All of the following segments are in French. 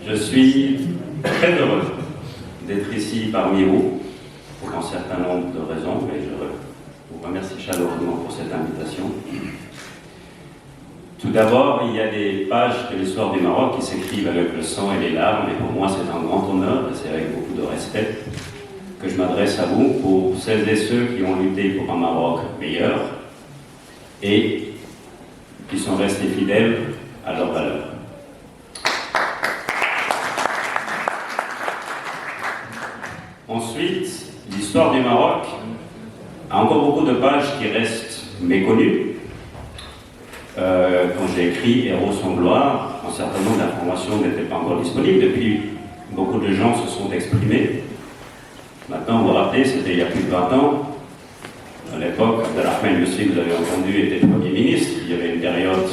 Je suis très heureux d'être ici parmi vous pour un certain nombre de raisons et je vous remercie chaleureusement pour cette invitation. Tout d'abord, il y a des pages de l'histoire du Maroc qui s'écrivent avec le sang et les larmes, et pour moi c'est un grand honneur, et c'est avec beaucoup de respect que je m'adresse à vous pour celles et ceux qui ont lutté pour un Maroc meilleur et qui sont restés fidèles à leurs valeurs. Ensuite, l'histoire du Maroc a encore beaucoup de pages qui restent méconnues. Quand j'ai écrit Héros sans gloire, un certain nombre d'informations n'étaient pas encore disponibles. Depuis, beaucoup de gens se sont exprimés. Maintenant, vous vous rappelez, c'était il y a plus de 20 ans. À l'époque, Abdelrahman Youssi, vous avez entendu, était Premier ministre. Il y avait une période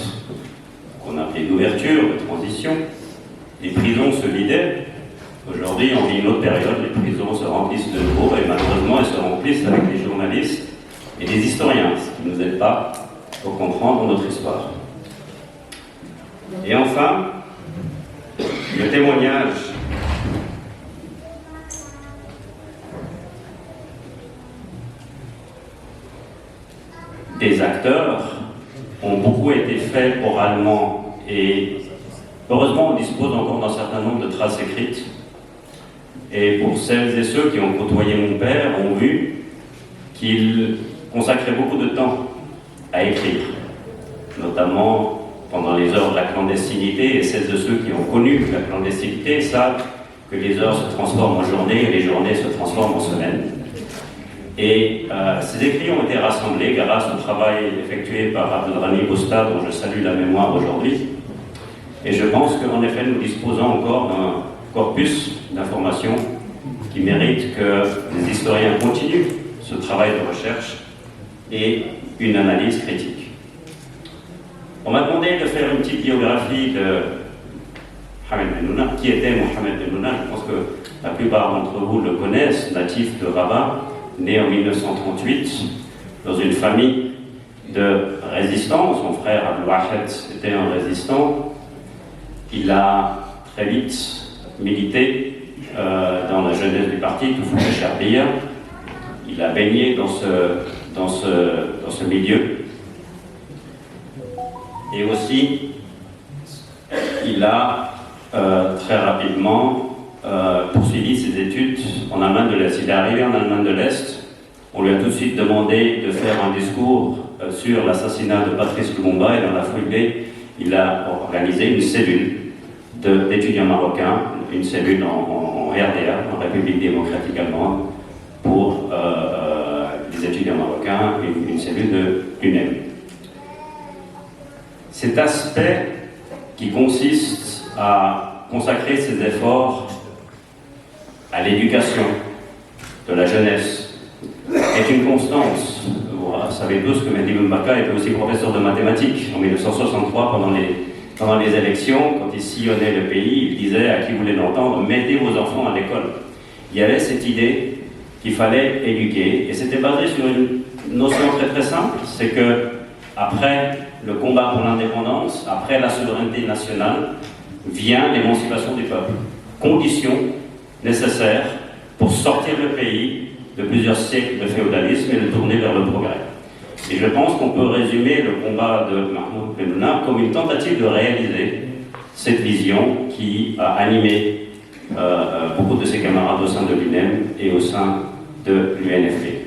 qu'on appelait d'ouverture, de transition. Les prisons se vidaient. Aujourd'hui, on vit une autre période. Les prisons se remplissent de nouveau et malheureusement, elles se remplissent avec des journalistes et des historiens, ce qui ne nous aide pas pour comprendre notre histoire. Et enfin, le témoignage des acteurs ont beaucoup été faits oralement et heureusement on dispose encore d'un certain nombre de traces écrites. Et pour celles et ceux qui ont côtoyé mon père ont vu qu'il consacrait beaucoup de temps à écrire, notamment pendant les heures de la clandestinité, et celles de ceux qui ont connu la clandestinité savent que les heures se transforment en journées et les journées se transforment en semaines. Et ces écrits ont été rassemblés grâce au travail effectué par Abdelrahmi Bousta, dont je salue la mémoire aujourd'hui. Et je pense qu'en effet, nous disposons encore d'un corpus d'informations qui mérite que les historiens continuent ce travail de recherche et une analyse critique. On m'a demandé de faire une petite biographie de Mohamed Bennouna. Qui était Mohamed Bennouna? Je pense que la plupart d'entre vous le connaissent, natif de Rabat, né en 1938 dans une famille de résistants. Son frère Abdel Wahed était un résistant. Il a très vite milité dans la jeunesse du parti, Toufoul Charbia. Il a baigné dans ce milieu. Et aussi, il a très rapidement poursuivi ses études en Allemagne de l'Est. Il est arrivé en Allemagne de l'Est. On lui a tout de suite demandé de faire un discours sur l'assassinat de Patrice Lumumba, et dans la foulée, il a organisé une cellule d'étudiants marocains, une cellule en RDA, en République démocratique allemande, pour les étudiants marocains, une cellule de l'UNEM. Cet aspect qui consiste à consacrer ses efforts à l'éducation de la jeunesse est une constance. Vous savez tous que Mehdi Mbaka était aussi professeur de mathématiques en 1963 pendant les élections. Quand il sillonnait le pays, il disait à qui voulait l'entendre: mettez vos enfants à l'école. Il y avait cette idée qu'il fallait éduquer, et c'était basé sur une notion très très simple, c'est que après le combat pour l'indépendance, après la souveraineté nationale, vient l'émancipation du peuple. Condition nécessaire pour sortir le pays de plusieurs siècles de féodalisme et de tourner vers le progrès. Et je pense qu'on peut résumer le combat de Mahmoud Bennouna comme une tentative de réaliser cette vision qui a animé beaucoup de ses camarades au sein de l'UNEM et au sein de l'UNFP.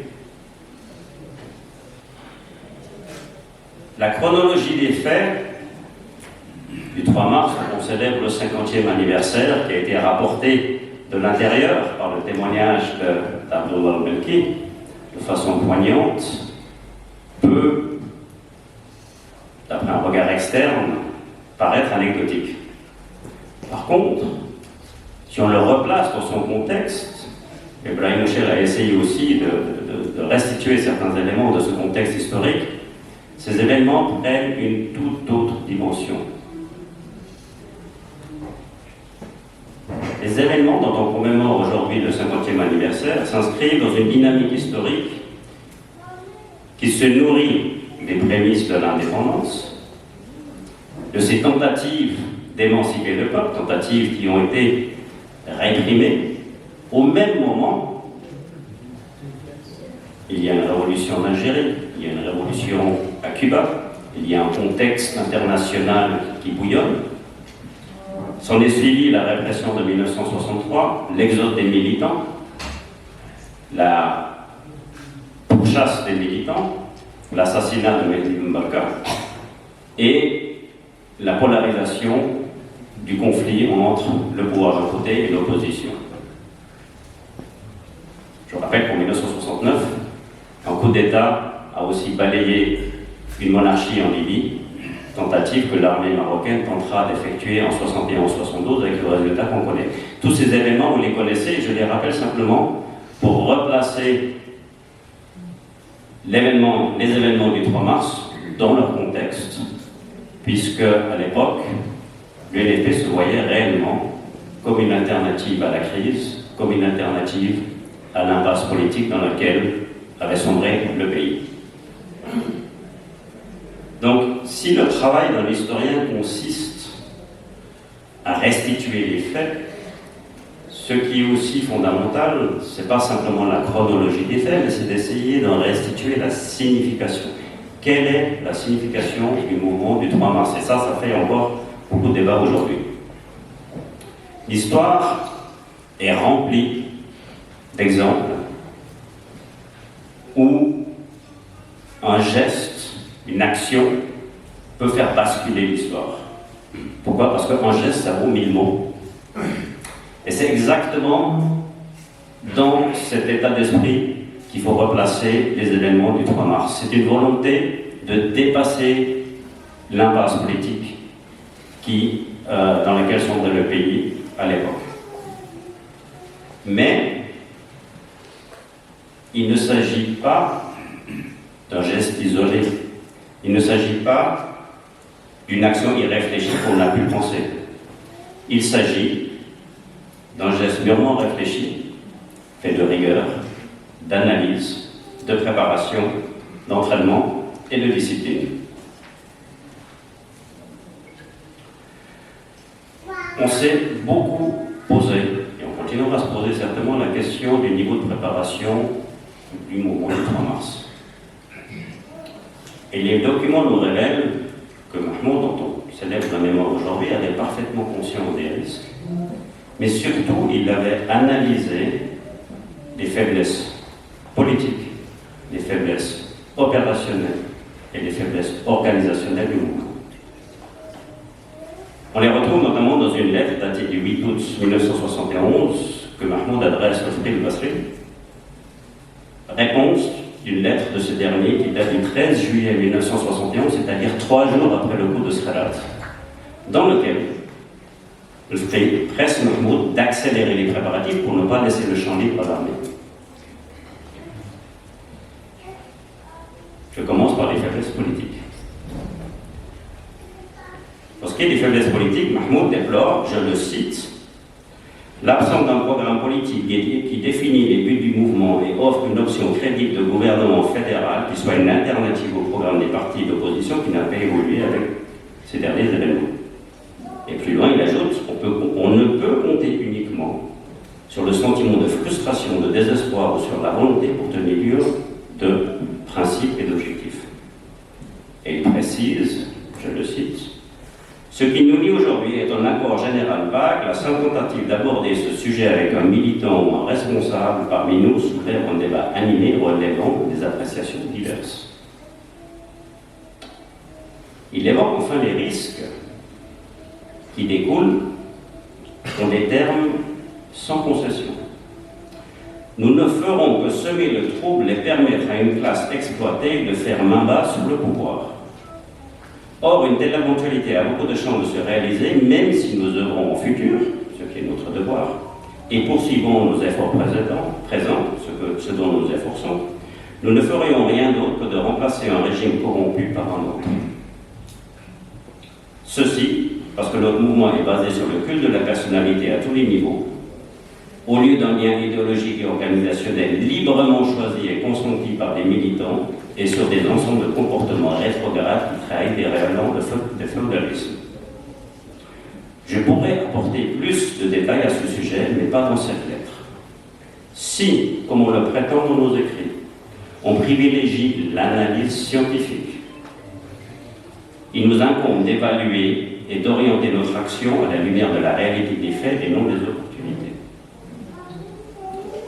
La chronologie des faits du 3 mars, on célèbre le 50e anniversaire qui a été rapporté de l'intérieur par le témoignage d'Abdullah Belki de façon poignante, peut, d'après un regard externe, paraître anecdotique. Par contre, si on le replace dans son contexte, Ibrahim Mouchel a essayé aussi de restituer certains éléments de ce contexte historique. Ces événements prennent une toute autre dimension. Les événements dont on commémore aujourd'hui le 50e anniversaire s'inscrivent dans une dynamique historique qui se nourrit des prémices de l'indépendance, de ces tentatives d'émanciper le peuple, tentatives qui ont été réprimées. Au même moment, il y a une révolution en Algérie, il y a une révolution à Cuba, il y a un contexte international qui bouillonne. S'en est suivi la répression de 1963, l'exode des militants, la pourchasse des militants, l'assassinat de Mehdi Mbarka et la polarisation du conflit entre le pouvoir d'un côté et l'opposition. Je rappelle qu'en 1969, un coup d'État a aussi balayé une monarchie en Libye, tentative que l'armée marocaine tentera d'effectuer en 71-72 avec le résultat qu'on connaît. Tous ces éléments, vous les connaissez, je les rappelle simplement pour replacer les événements du 3 mars dans leur contexte, puisque à l'époque, l'UNFP se voyait réellement comme une alternative à la crise, comme une alternative à l'impasse politique dans laquelle avait sombré le pays. Donc, si le travail d'un historien consiste à restituer les faits, ce qui est aussi fondamental, ce n'est pas simplement la chronologie des faits, mais c'est d'essayer d'en restituer la signification. Quelle est la signification du mouvement du 3 mars? Et ça fait encore beaucoup de débats aujourd'hui. L'histoire est remplie d'exemples où un geste, une action peut faire basculer l'histoire. Pourquoi? Parce qu'un geste, ça vaut 1000 mots. Et c'est exactement dans cet état d'esprit qu'il faut replacer les événements du 3 mars. C'est une volonté de dépasser l'impasse politique dans laquelle sombrait le pays à l'époque. Mais il ne s'agit pas d'un geste isolé. Il ne s'agit pas d'une action irréfléchie qu'on a pu penser. Il s'agit d'un geste mûrement réfléchi, fait de rigueur, d'analyse, de préparation, d'entraînement et de discipline. On s'est beaucoup posé, et on continuera à se poser certainement la question du niveau de préparation du mouvement du 3 mars. Et les documents nous révèlent que Mahmoud, dont on célèbre la mémoire aujourd'hui, avait parfaitement conscience des risques, mais surtout il avait analysé les faiblesses politiques, les faiblesses opérationnelles et les faiblesses organisationnelles du mouvement. On les retrouve notamment dans une lettre datée du 8 août 1971 que Mahmoud adresse au Fidel Basri. Réponse d'une lettre de ce dernier qui date du 13 juillet 1971, c'est-à-dire 3 jours après le coup de Srelat, dans lequel le Fidel presse Mahmoud d'accélérer les préparatifs pour ne pas laisser le champ libre à l'armée. Je commence par les faiblesses politiques. Pour ce qui est des faiblesses politiques, Mahmoud déplore, je le cite, l'absence d'un programme politique qui définit les buts du mouvement et offre une option crédible de gouvernement fédéral qui soit une alternative au programme des partis d'opposition qui n'a pas évolué avec ces derniers événements. Et plus loin, il ajoute, on ne peut compter uniquement sur le sentiment de frustration, de désespoir ou sur la volonté pour tenir lieu de principes et d'objectifs. Et il précise, je le cite, ce qui nous lie aujourd'hui est un accord général vague, la seule tentative d'aborder ce sujet avec un militant ou un responsable parmi nous soulève un débat animé relevant des appréciations diverses. Il évoque enfin les risques qui découlent dans des termes sans concession. Nous ne ferons que semer le trouble et permettre à une classe exploitée de faire main basse sur le pouvoir. Or, une telle éventualité a beaucoup de chances de se réaliser, même si nous œuvrons au futur, ce qui est notre devoir, et poursuivons nos efforts présents, ce dont nous efforçons, nous ne ferions rien d'autre que de remplacer un régime corrompu par un autre. Ceci, parce que notre mouvement est basé sur le culte de la personnalité à tous les niveaux, au lieu d'un lien idéologique et organisationnel librement choisi et consenti par des militants, et sur des ensembles de comportements rétrogrades qui trahissent des révélants de féodalisme. Je pourrais apporter plus de détails à ce sujet, mais pas dans cette lettre. Si, comme on le prétend dans nos écrits, on privilégie l'analyse scientifique, il nous incombe d'évaluer et d'orienter notre action à la lumière de la réalité des faits et non des opportunités.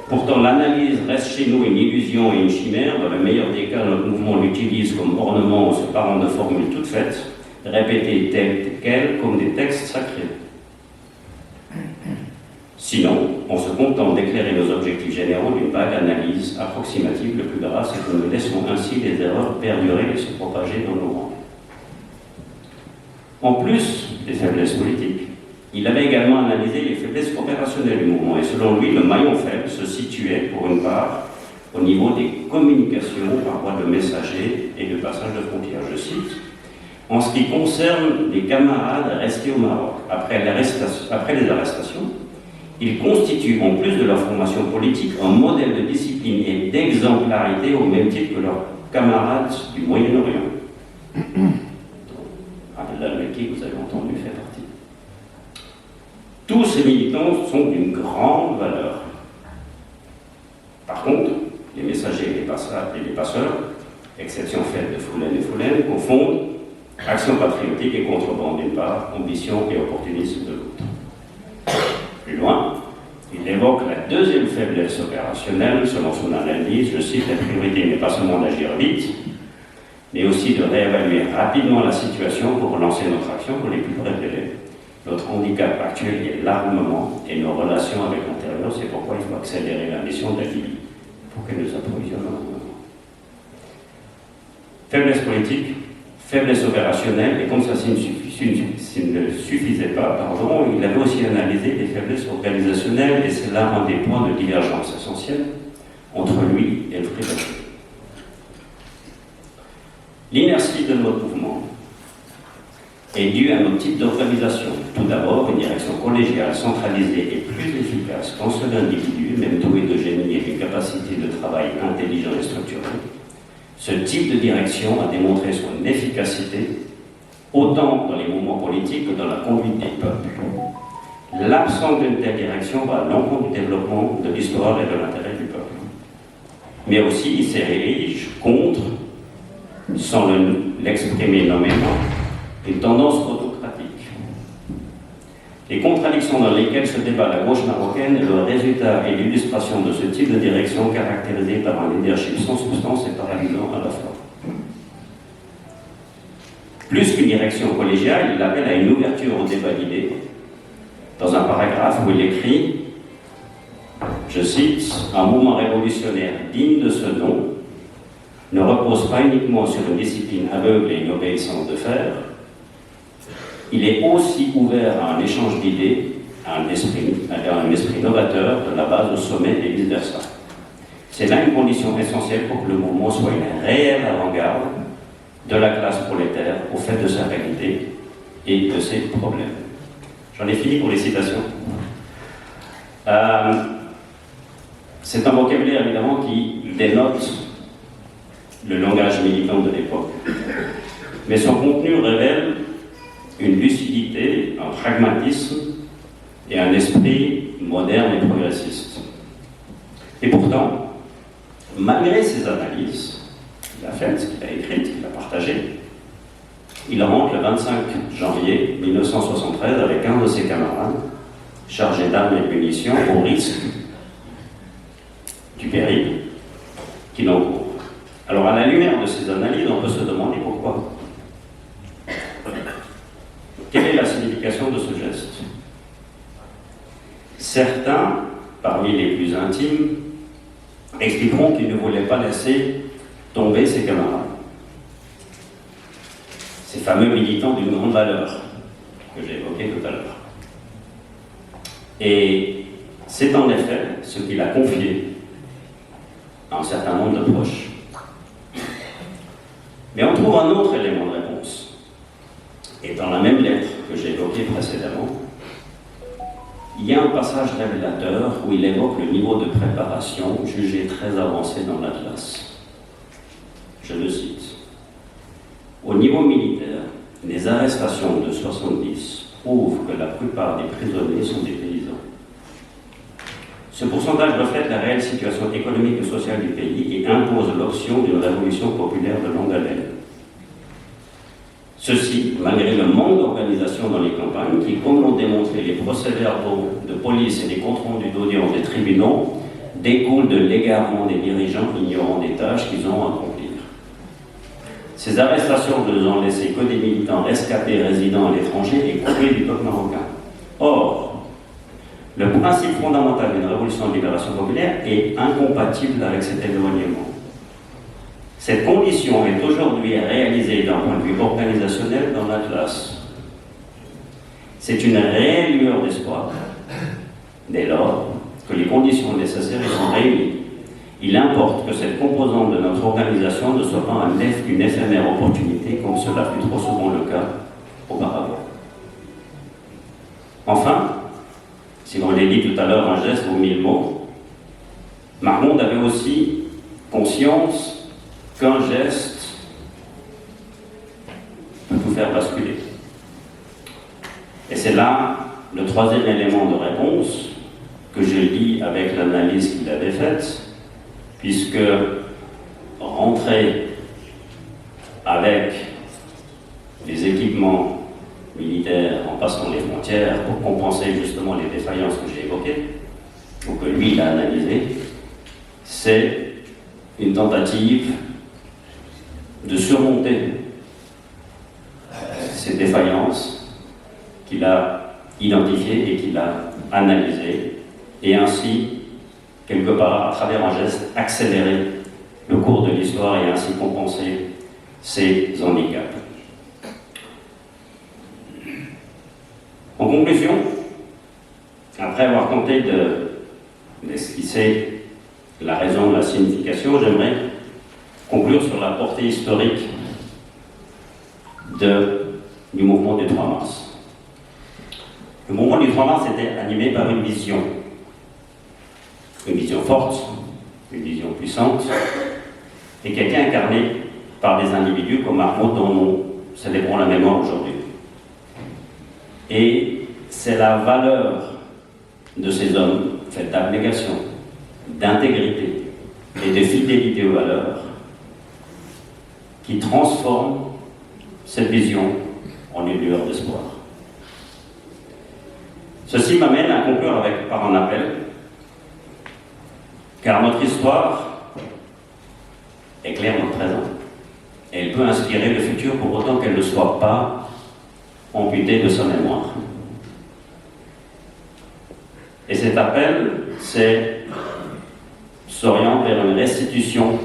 Pourtant, l'analyse reste chez nous une illusion et une chimère. Dans le meilleur des cas, notre mouvement l'utilise comme ornement en se parant de formules toutes faites, répétées telles quelles comme des textes sacrés. Sinon, on se contente d'éclairer nos objectifs généraux d'une vague analyse approximative le plus grasse et que nous laissons ainsi les erreurs perdurer et se propager dans nos rangs. En plus des faiblesses politiques, il avait également analysé les faiblesses opérationnelles du mouvement et selon lui, le maillon faible se situait pour une part au niveau des communications par voie de messagers et de passage de frontières. Je cite, « En ce qui concerne les camarades restés au Maroc après les arrestations, ils constituent, en plus de leur formation politique, un modèle de discipline et d'exemplarité au même titre que leurs camarades du Moyen-Orient. » Abdel al-Mekki, vous avez entendu, fait partie. Tous ces militants sont d'une grande valeur. Par contre, les messagers et les passeurs, exception faite de Foulen et Foulen, confondent action patriotique et contrebande d'une part, ambition et opportunisme de l'autre. Plus loin, il évoque la deuxième faiblesse opérationnelle, selon son analyse, je cite, la priorité n'est pas seulement d'agir vite, mais aussi de réévaluer rapidement la situation pour relancer notre action pour les plus brefs délais. Notre handicap actuel est l'armement et nos relations avec l'intérieur, c'est pourquoi il faut accélérer la mission de la Libye pour qu'elle nous approvisionne en armement. Faiblesse politique, faiblesse opérationnelle, et comme ça ne suffisait pas, il avait aussi analysé les faiblesses organisationnelles, et c'est là un des points de divergence essentiels entre lui et le président. L'inertie de notre mouvement est due à notre type d'organisation. Tout d'abord, une direction collégiale, centralisée et plus efficace qu'un seul individu, même doué de génie et d'une capacité de travail intelligent et structurée. Ce type de direction a démontré son efficacité autant dans les mouvements politiques que dans la conduite des peuples. L'absence d'une telle direction va à l'encontre du développement de l'histoire et de l'intérêt du peuple. Mais aussi, il s'érige contre, sans l'exprimer nommément, une tendance autocratique. Les contradictions dans lesquelles se débat la gauche marocaine est le résultat et l'illustration de ce type de direction caractérisé par un leadership sans substance et paralysant à la fois. Plus qu'une direction collégiale, il appelle à une ouverture au débat d'idées. Dans un paragraphe où il écrit, je cite, « Un mouvement révolutionnaire digne de ce nom ne repose pas uniquement sur une discipline aveugle et une obéissance de fer, il est aussi ouvert à un échange d'idées, à un esprit novateur de la base au sommet et vice-versa. C'est là une condition essentielle pour que le mouvement soit une réelle avant-garde de la classe prolétaire au fait de sa réalité et de ses problèmes. » J'en ai fini pour les citations. C'est un vocabulaire évidemment qui dénote le langage militant de l'époque. Mais son contenu révèle une lucidité, un pragmatisme et un esprit moderne et progressiste. Et pourtant, malgré ces analyses qu'il a faites, qu'il a écrites, qu'il a partagées, il rentre le 25 janvier 1973 avec un de ses camarades, chargé d'armes et de munitions, au risque du péril qu'il encourt. Alors, à la lumière de ces analyses, on peut se demander pourquoi. Quelle est la signification de ce geste? Certains, parmi les plus intimes, expliqueront qu'il ne voulait pas laisser tomber ses camarades, ces fameux militants d'une grande valeur que j'ai évoqués tout à l'heure. Et c'est en effet ce qu'il a confié à un certain nombre de proches. Mais on trouve un autre élément de réponse. Et dans la même lettre que j'ai évoquée précédemment, il y a un passage révélateur où il évoque le niveau de préparation jugé très avancé dans l'Atlas. Je le cite. Au niveau militaire, les arrestations de 70 prouve que la plupart des prisonniers sont des paysans. Ce pourcentage reflète la réelle situation économique et sociale du pays et impose l'option d'une révolution populaire de longue haleine. Ceci, malgré le manque d'organisation dans les campagnes, qui, comme l'ont démontré les procès-verbaux de police et les comptes rendus d'audience des tribunaux, découlent de l'égarement des dirigeants ignorant des tâches qu'ils ont à accomplir. Ces arrestations ne nous ont laissé que des militants rescapés résidant à l'étranger et coupés du peuple marocain. Or, le principe fondamental d'une révolution de libération populaire est incompatible avec cet éloignement. Cette condition est aujourd'hui réalisée d'un point de vue organisationnel dans l'Atlas. C'est une réelle lueur d'espoir, dès lors que les conditions nécessaires y sont réunies. Il importe que cette composante de notre organisation ne soit pas une éphémère opportunité, comme cela fut trop souvent le cas auparavant. Enfin, si on l'a dit tout à l'heure, un geste vaut 1000 mots, Mahmoud avait aussi conscience qu'un geste peut tout faire basculer. Et c'est là le troisième élément de réponse que je lis avec l'analyse qu'il avait faite, puisque rentrer avec les équipements militaires en passant les frontières pour compenser justement les défaillances que j'ai évoquées, ou que lui il a analysées, c'est une tentative de surmonter ces défaillances qu'il a identifiées et qu'il a analysées, et ainsi, quelque part, à travers un geste, accélérer le cours de l'histoire et ainsi compenser ces handicaps. En conclusion, après avoir tenté d'esquisser la raison, la signification, j'aimerais conclure sur la portée historique du mouvement du 3 mars. Le mouvement du 3 mars était animé par une vision forte, une vision puissante, et qui a été incarnée par des individus comme Mahmoud, dont nous célébrons la mémoire aujourd'hui. Et c'est la valeur de ces hommes, faite d'abnégation, d'intégrité et de fidélité aux valeurs, qui transforme cette vision en une lueur d'espoir. Ceci m'amène à conclure par un appel, car notre histoire éclaire notre présent, et elle peut inspirer le futur pour autant qu'elle ne soit pas amputée de sa mémoire. Et cet appel, s'oriente vers une restitution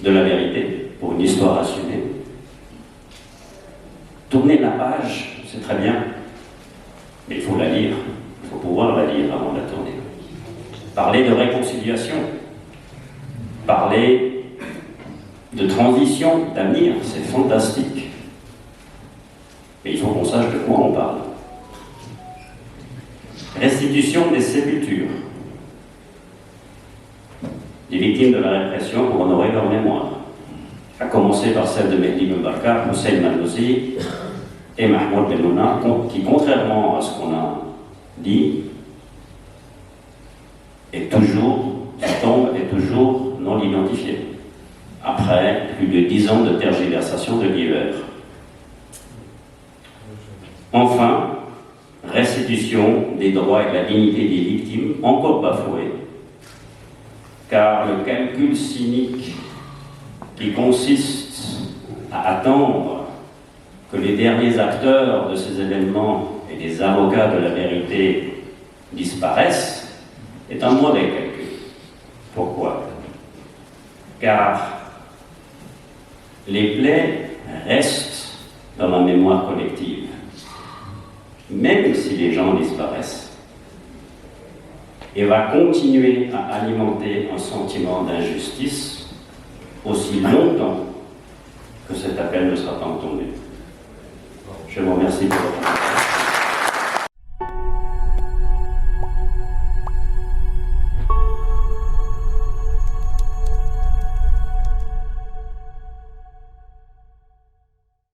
de la vérité, pour une histoire assumée. Tourner la page, c'est très bien, mais il faut la lire, il faut pouvoir la lire avant de la tourner. Parler de réconciliation, parler de transition, d'avenir, c'est fantastique. Mais il faut qu'on sache de quoi on parle. Restitution des sépultures des victimes de la répression pour honorer leur mémoire, à commencer par celle de Mehdi Boubacar, Hussein Manouzi et Mahmoud Bennouna, qui, contrairement à ce qu'on a dit, tombe est toujours non identifié, après plus de 10 ans de tergiversation de l'hiver. Enfin, restitution des droits et de la dignité des victimes, encore bafoués, car le calcul cynique qui consiste à attendre que les derniers acteurs de ces événements et les avocats de la vérité disparaissent est un mauvais calcul. Pourquoi? Car les plaies restent dans la mémoire collective, même si les gens disparaissent, et va continuer à alimenter un sentiment d'injustice aussi longtemps que cet appel ne sera pas entendu. Je vous remercie pour votre attention.